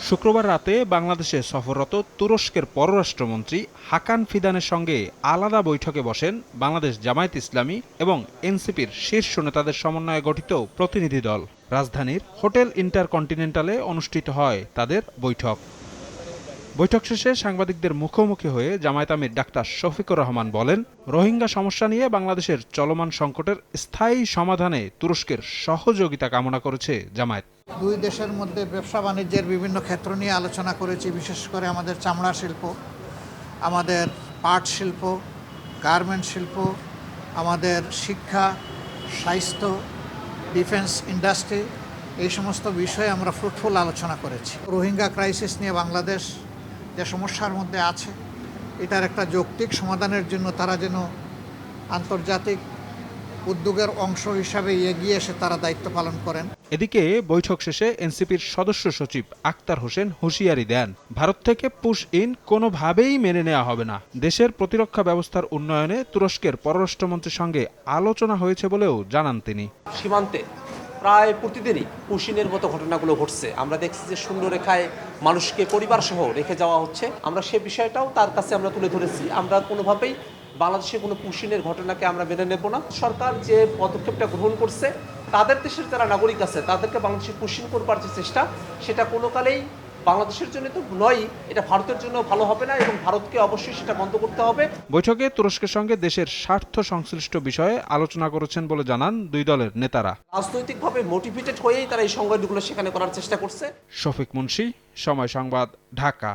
শুক্রবার রাতে বাংলাদেশে সফররত তুরস্কের পররাষ্ট্রমন্ত্রী হাকান ফিদানের সঙ্গে আলাদা বৈঠকে বসেন বাংলাদেশ জামায়াত ইসলামী এবং এনসিপির শীর্ষ নেতাদের সমন্বয়ে গঠিত প্রতিনিধি দল। রাজধানীর হোটেল ইন্টারকন্টিনেন্টালে অনুষ্ঠিত হয় তাদের বৈঠক। বৈঠক শেষে সাংবাদিকদের মুখোমুখি হয়ে জামায়াত আমির ডাক্তার শফিকুর রহমান বলেন, রোহিঙ্গা সমস্যা নিয়ে বাংলাদেশের চলমান সংকটের স্থায়ী সমাধানে তুরস্কের সহযোগিতা কামনা করেছে জামায়াত। দুই দেশের মধ্যে ব্যবসা বাণিজ্যের বিভিন্ন ক্ষেত্র নিয়ে আলোচনা করেছি, বিশেষ করে আমাদের চামড়া শিল্প, আমাদের পাট শিল্প, গার্মেন্ট শিল্প, আমাদের শিক্ষা, স্বাস্থ্য, ডিফেন্স ইন্ডাস্ট্রি, এই সমস্ত বিষয়ে আমরা ফ্রুটফুল আলোচনা করেছি। রোহিঙ্গা ক্রাইসিস নিয়ে বাংলাদেশ যে সমস্যার মধ্যে আছে, এটার একটা যৌক্তিক সমাধানের জন্য তারা যেন আন্তর্জাতিক উদ্যোগের অংশ হিসাবে এগিয়ে এসে তারা দায়িত্ব পালন করেন। এদিকে বৈঠক শেষে এনসিপির সদস্য সচিব আক্তার হোসেন হুঁশিয়ারি দেন, ভারত থেকে পুশ ইন কোনোভাবেই মেনে নেওয়া হবে না। দেশের প্রতিরক্ষা ব্যবস্থার উন্নয়নে তুরস্কের পররাষ্ট্রমন্ত্রীর সঙ্গে আলোচনা হয়েছে বলেও জানান তিনি। সীমান্তে প্রায় প্রতিদিনই পুশিনের মতো ঘটনাগুলো ঘটছে। আমরা দেখছি যে শূন্যরেখায় মানুষকে পরিবার সহ রেখে যাওয়া হচ্ছে। আমরা সে বিষয়টাও তার কাছে আমরা তুলে ধরেছি। আমরা কোনোভাবেই বাংলাদেশে কোনো পুশিনের ঘটনাকে আমরা মেনে নেব না। সরকার যে পদক্ষেপটা গ্রহণ করছে, তাদের দেশের যারা নাগরিক আছে তাদেরকে বাংলাদেশে পুশিন করবার যে চেষ্টা, সেটা কোনো কালেই বাংলাদেশের জন্য তো নয়, এটা ভারতের জন্য ভালো হবে না এবং ভারতকে অবশ্যই সেটা বন্ধ করতে হবে। বৈঠকে তুরস্কের সঙ্গে দেশের স্বার্থ সংশ্লিষ্ট বিষয়ে আলোচনা করেছেন বলে জানান দুই দলের নেতারা। রাজনৈতিকভাবে মোটিভেটেড হয়েই তারা এই সংবাদগুলো সেখানে করার চেষ্টা করছে। শফিক মুন্সি, সময় সংবাদ, ঢাকা।